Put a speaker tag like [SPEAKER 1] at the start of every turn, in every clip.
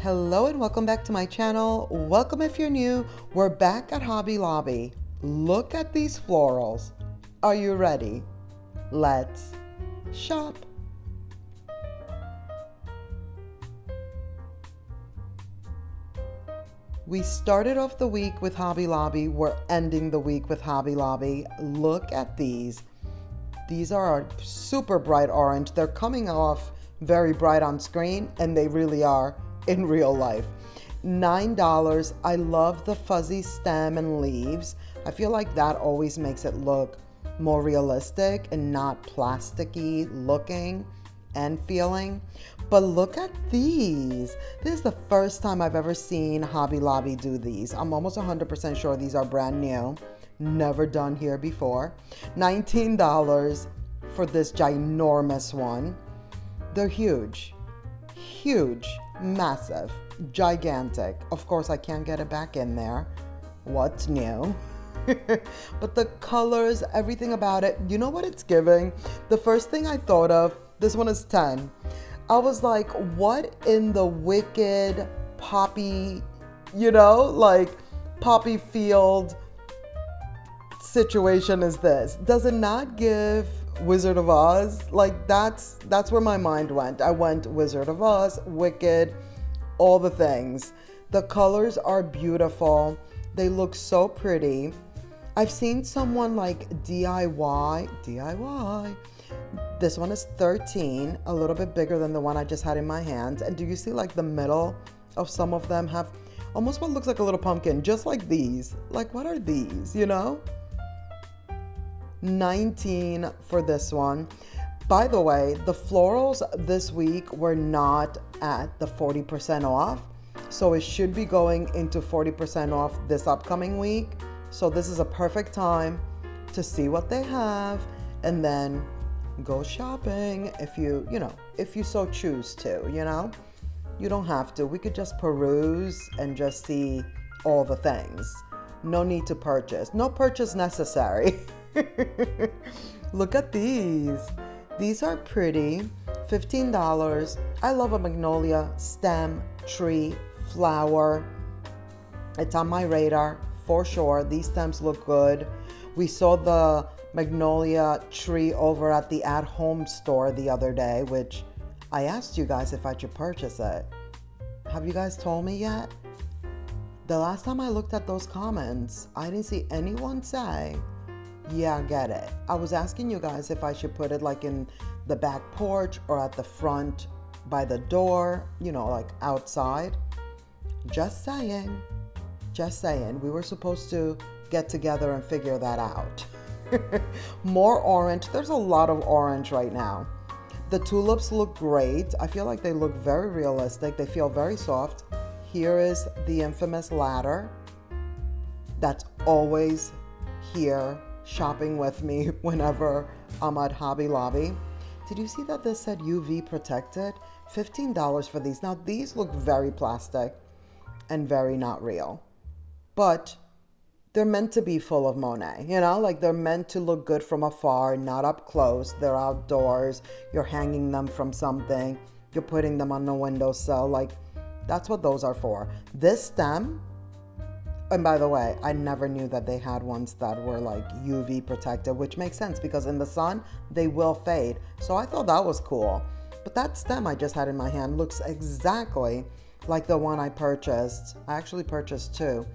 [SPEAKER 1] Hello and welcome back to my channel. Welcome if you're new. We're back at Hobby Lobby. Look at these florals. Are you ready? Let's shop. We started off the week with Hobby Lobby. We're ending the week with Hobby Lobby. Look at these. These are super bright orange. They're coming off very bright on screen, and they really are in real life. $9. I love the fuzzy stem and leaves. I feel like that always makes it look more realistic and not plasticky looking and feeling. But look at these. This is the first time I've ever seen Hobby Lobby do these. I'm almost 100% sure these are brand new. Never done here before. $19 for this ginormous one. They're huge. Huge. Massive. Gigantic. Of course, I can't get it back in there. What's new? But the colors, everything about it, you know what it's giving? The first thing I thought of, this one is 10. I was like, what in the wicked poppy, like poppy field situation is this? Does it not give Wizard of Oz? Like that's where my mind went. I went Wizard of Oz, Wicked, all the things. The colors are beautiful. They look so pretty. I've seen someone like DIY. This one is 13, a little bit bigger than the one I just had in my hands. And do you see like the middle of some of them have almost what looks like a little pumpkin, just like these. Like what are these, $19 for this one. By the way, the florals this week were not at the 40% off. So it should be going into 40% off this upcoming week. So this is a perfect time to see what they have and then go shopping if you so choose to, You don't have to. We could just peruse and just see all the things. No need to purchase. No purchase necessary. Look at these. These are pretty. $15. I love a magnolia stem, tree, flower. It's on my radar for sure. These stems look good. We saw the magnolia tree over at the at-home store the other day, which I asked you guys if I should purchase it. Have you guys told me yet? The last time I looked at those comments, I didn't see anyone say, yeah, get it. I was asking you guys if I should put it like in the back porch or at the front by the door, like outside. Just saying. We were supposed to get together and figure that out. More orange. There's a lot of orange right now. The tulips look great. I feel like they look very realistic. They feel very soft. Here is the infamous ladder that's always here shopping with me whenever I'm at Hobby Lobby. Did you see that this said UV protected? $15 for these. Now these look very plastic and very not real, but they're meant to be full of Monet, like they're meant to look good from afar, not up close. They're outdoors. You're hanging them from something. You're putting them on the windowsill. Like that's what those are for. This stem, and by the way, I never knew that they had ones that were like UV protected, which makes sense because in the sun, they will fade. So I thought that was cool. But that stem I just had in my hand looks exactly like the one I purchased. I actually purchased two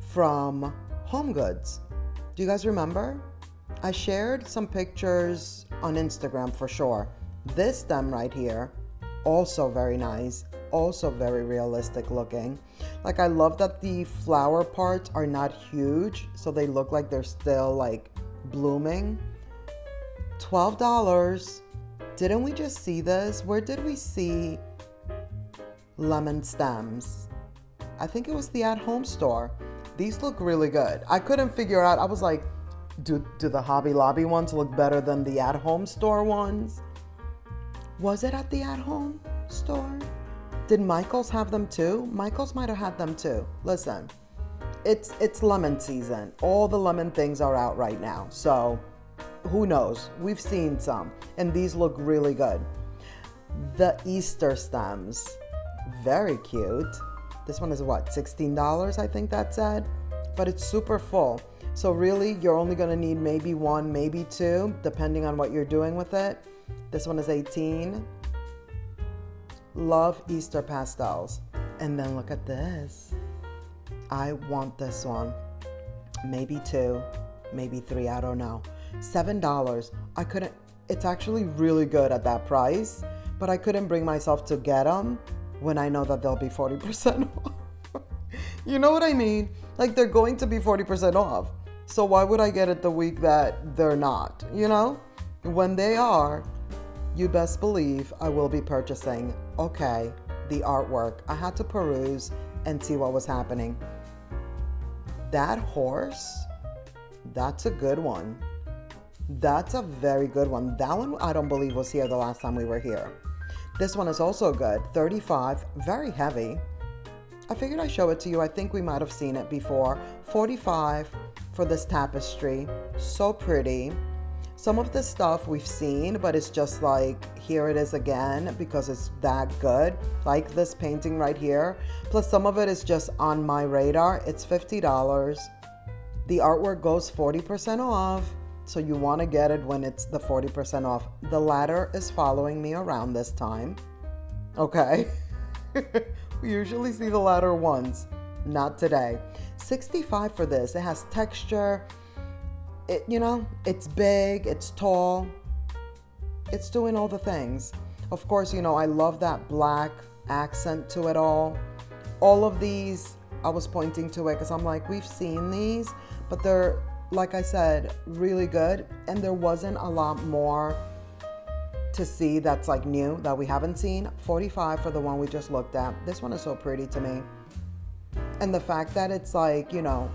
[SPEAKER 1] from Home Goods. Do you guys remember? I shared some pictures on Instagram for sure. This stem right here, also very nice, also very realistic looking. Like I love that the flower parts are not huge, so they look like they're still like blooming. $12. Didn't we just see this? Where did we see lemon stems? I think it was the at-home store. These look really good. I couldn't figure out, I was like, do the Hobby Lobby ones look better than the at-home store ones? Was it at the at-home store? Did Michael's have them too? Michael's might have had them too. Listen, it's lemon season. All the lemon things are out right now. So who knows? We've seen some and these look really good. The Easter stems. Very cute. This one is what, $16, I think that said, but it's super full. So really, you're only gonna need maybe one, maybe two, depending on what you're doing with it. This one is 18. Love Easter pastels. And then look at this. I want this one. Maybe two, maybe three, I don't know. $7. I couldn't, it's actually really good at that price, but I couldn't bring myself to get them when I know that they'll be 40% off. You know what I mean? Like, they're going to be 40% off. So why would I get it the week that they're not, you know? When they are, you best believe I will be purchasing. Okay, the artwork. I had to peruse and see what was happening. That horse, that's a good one. That's a very good one. That one I don't believe was here the last time we were here. This one is also good. 35, very heavy. I figured I'd show it to you. I think we might have seen it before. 45 for this tapestry. So pretty. Some of this stuff we've seen, but it's just like, here it is again because it's that good. Like this painting right here. Plus some of it is just on my radar. It's $50. The artwork goes 40% off. So you want to get it when it's the 40% off. The ladder is following me around this time. Okay. We usually see the ladder once. Not today. 65 for this. It has texture. It, you know, it's big, it's tall. It's doing all the things. Of course, you know, I love that black accent to it all. All of these, I was pointing to it because I'm like, we've seen these, but they're, like I said, really good. And there wasn't a lot more to see that's like new that we haven't seen. 45 for the one we just looked at. This one is so pretty to me. And the fact that it's like, you know,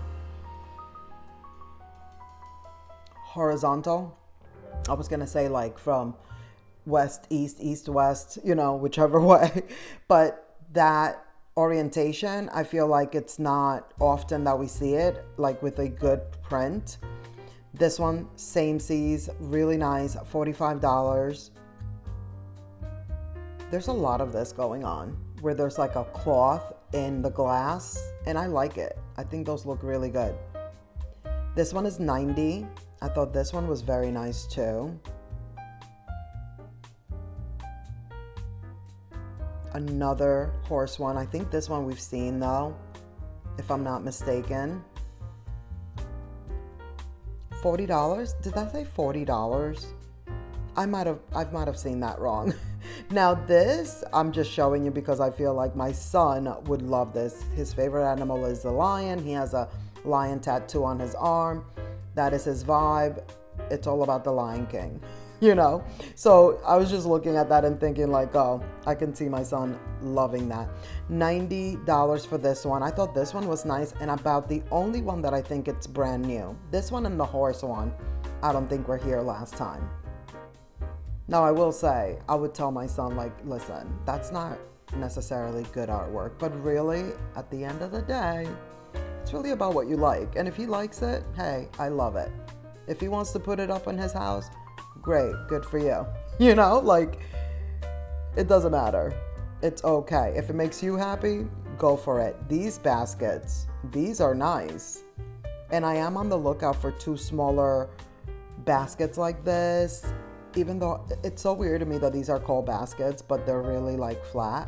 [SPEAKER 1] horizontal. I was gonna say like from west, east, west, you know, whichever way. But that orientation, I feel like it's not often that we see it, like with a good print. This one, same seas, really nice, $45. There's a lot of this going on where there's like a cloth in the glass, and I like it. I think those look really good. This one is 90. I thought this one was very nice too. Another horse one. I think this one we've seen though, if I'm not mistaken. $40? Did I say $40? I might have seen that wrong. Now this, I'm just showing you because I feel like my son would love this. His favorite animal is the lion. He has a lion tattoo on his arm. That is his vibe. It's all about the Lion King, you know? So I was just looking at that and thinking like, oh, I can see my son loving that. $90 for this one. I thought this one was nice and about the only one that I think it's brand new. This one and the horse one, I don't think were here last time. Now I will say, I would tell my son like, listen, that's not necessarily good artwork, but really at the end of the day, it's really about what you like. And if he likes it, hey, I love it. If he wants to put it up in his house, great, good for you. You know, like, it doesn't matter. It's okay. If it makes you happy, go for it. These baskets, these are nice. And I am on the lookout for two smaller baskets like this, even though it's so weird to me that these are called baskets, but they're really like flat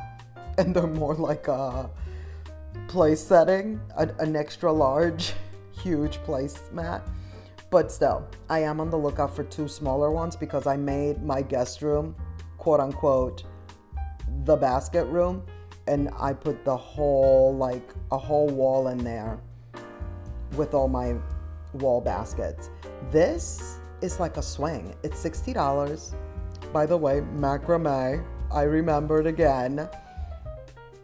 [SPEAKER 1] and they're more like a place setting, an extra large, huge placemat. But still, I am on the lookout for two smaller ones because I made my guest room, quote unquote, the basket room, and I put the whole, like a whole wall in there with all my wall baskets. This is like a swing. It's $60. By the way, macrame, I remembered again.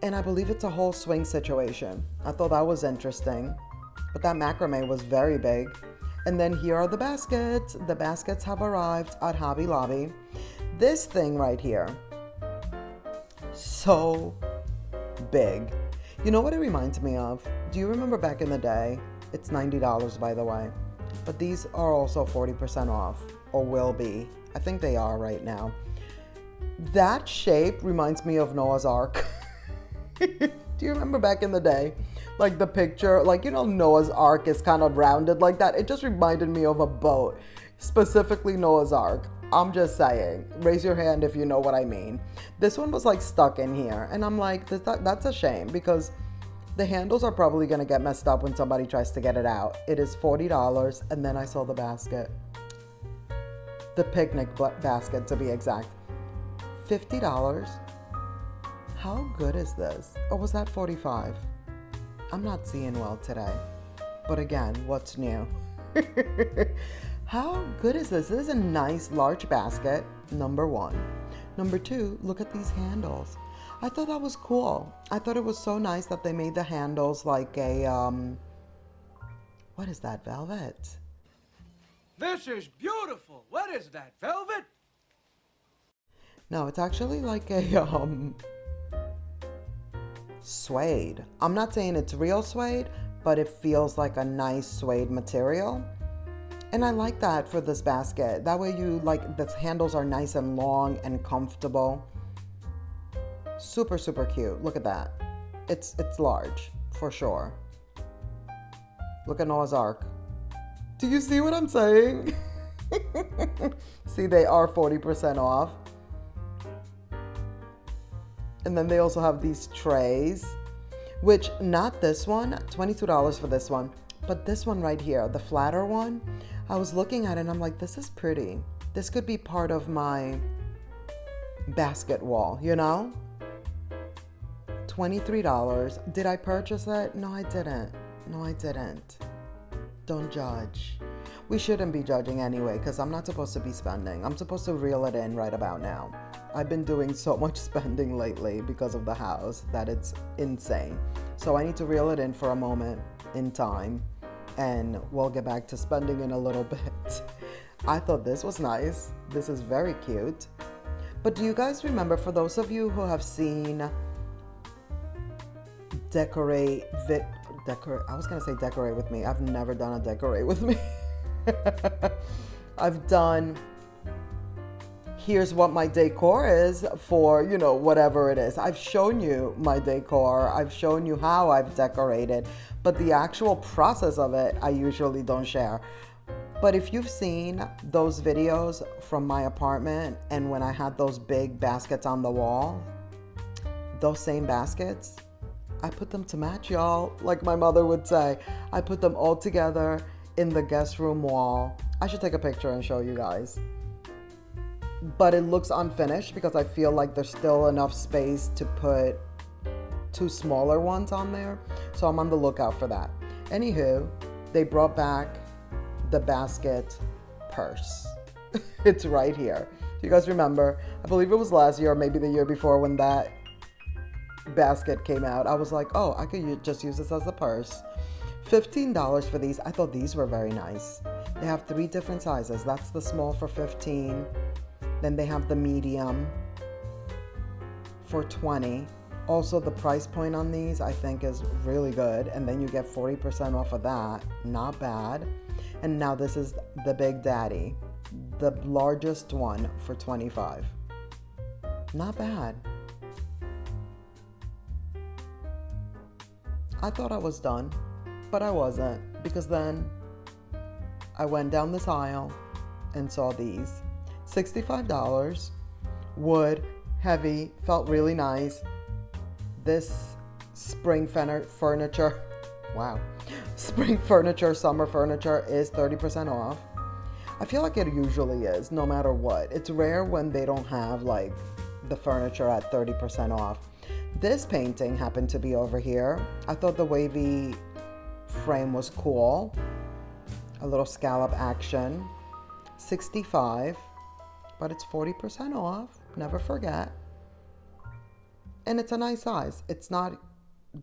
[SPEAKER 1] And I believe it's a whole swing situation. I thought that was interesting. But that macrame was very big. And then here are the baskets. The baskets have arrived at Hobby Lobby. This thing right here, so big. You know what it reminds me of? Do you remember back in the day? It's $90, by the way. But these are also 40% off, or will be. I think they are right now. That shape reminds me of Noah's Ark. Do you remember back in the day? Like the picture, like, you know, Noah's Ark is kind of rounded like that. It just reminded me of a boat, specifically Noah's Ark. I'm just saying, raise your hand if you know what I mean. This one was like stuck in here. And I'm like, that's a shame because the handles are probably going to get messed up when somebody tries to get it out. It is $40. And then I saw the basket, the picnic basket to be exact. $50. How good is this? Or was that $45? I'm not seeing well today. But again, what's new? How good is this? This is a nice large basket, number one. Number two, look at these handles. I thought that was cool. I thought it was so nice that they made the handles like a, what is that, velvet?
[SPEAKER 2] This is beautiful. What is that, velvet?
[SPEAKER 1] No, it's actually like a, suede. I'm not saying it's real suede, but it feels like a nice suede material. And I like that for this basket. That way you like, the handles are nice and long and comfortable. Super, super cute. Look at that. It's large for sure. Look at Noah's Ark. Do you see what I'm saying? See, they are 40% off. And then they also have these trays, which not this one, $22 for this one, but this one right here, the flatter one. I was looking at it and I'm like, this is pretty. This could be part of my basket wall, you know? $23. Did I purchase it? No, I didn't. No, I didn't. Don't judge. We shouldn't be judging anyway, because I'm not supposed to be spending. I'm supposed to reel it in right about now. I've been doing so much spending lately because of the house that it's insane. So I need to reel it in for a moment in time, and we'll get back to spending in a little bit. I thought this was nice. This is very cute. But do you guys remember, for those of you who have seen Decorate with me. I've never done a decorate with me. I've done, here's what my decor is for, you know, whatever it is. I've shown you my decor. I've shown you how I've decorated, but the actual process of it, I usually don't share. But if you've seen those videos from my apartment and when I had those big baskets on the wall, those same baskets, I put them to match, y'all. Like my mother would say, I put them all together in the guest room wall. I should take a picture and show you guys. But it looks unfinished because I feel like there's still enough space to put two smaller ones on there. So I'm on the lookout for that. Anywho, they brought back the basket purse. It's right here. Do you guys remember? I believe it was last year or maybe the year before when that basket came out. I was like, oh, I could just use this as a purse. $15 for these. I thought these were very nice. They have 3 different sizes. That's the small for $15. Then they have the medium for $20. Also, the price point on these I think is really good. And then you get 40% off of that. Not bad. And now this is the Big Daddy, the largest one for $25. Not bad. I thought I was done, but I wasn't, because then I went down this aisle and saw these. $65, wood, heavy, felt really nice. This spring furniture, wow. Spring furniture, summer furniture is 30% off. I feel like it usually is, no matter what. It's rare when they don't have like the furniture at 30% off. This painting happened to be over here. I thought the wavy frame was cool. A little scallop action. $65, but it's 40% off. Never forget. And it's a nice size. It's not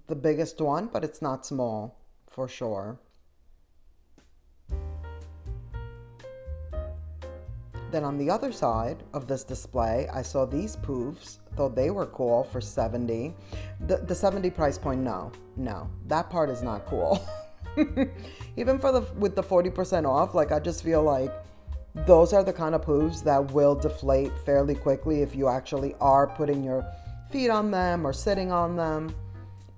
[SPEAKER 1] the biggest one, but it's not small for sure. Then on the other side of this display, I saw these poofs. Thought they were cool for $70. The 70 price point, no, that part is not cool. Even with the 40% off, like I just feel like those are the kind of poofs that will deflate fairly quickly if you actually are putting your feet on them or sitting on them.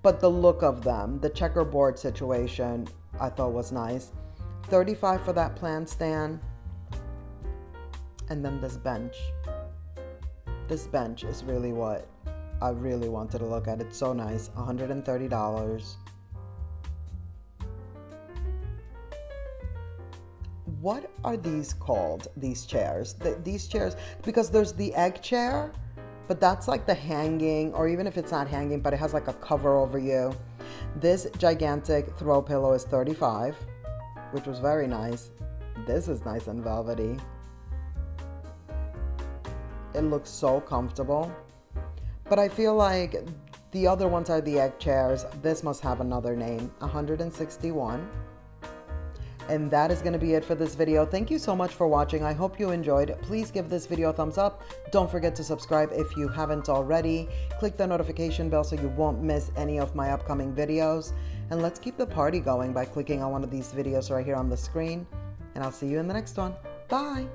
[SPEAKER 1] but the look of them, the checkerboard situation, I thought was nice. $35 for that plant stand. And then this bench. This bench is really what I really wanted to look at. It's so nice. $130. What are these called, these chairs? These chairs, because there's the egg chair, but that's like the hanging, or even if it's not hanging, but it has like a cover over you. This gigantic throw pillow is $35, which was very nice. This is nice and velvety. It looks so comfortable. But I feel like the other ones are the egg chairs. This must have another name. $161. And that is going to be it for this video. Thank you so much for watching. I hope you enjoyed. Please give this video a thumbs up. Don't forget to subscribe if you haven't already. Click the notification bell so you won't miss any of my upcoming videos. And let's keep the party going by clicking on one of these videos right here on the screen. And I'll see you in the next one. Bye.